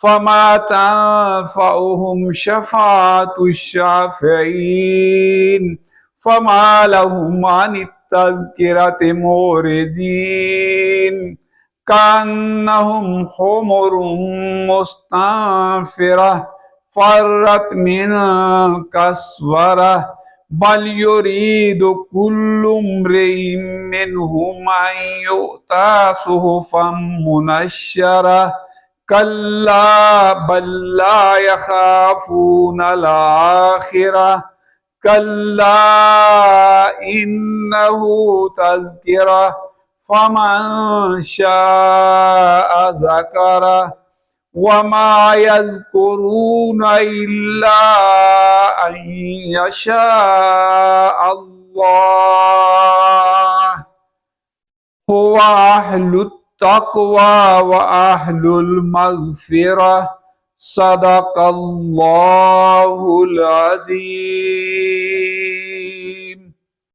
فما تنفعهم شفاعة الشافعين فما لهم عن التذكرة معرضين كأنهم حمر مستنفرة فرت من كسورة بل يريد كل امرئ منهم أن يؤتى صحفا منشرة كلا بل لا يخافون الآخرة كلا إنه تذكرة فمن شاء ذكره وما يذكرون إلا أن يشاء الله هو أهل التقوى وأهل المغفرة صدق الله العظيم.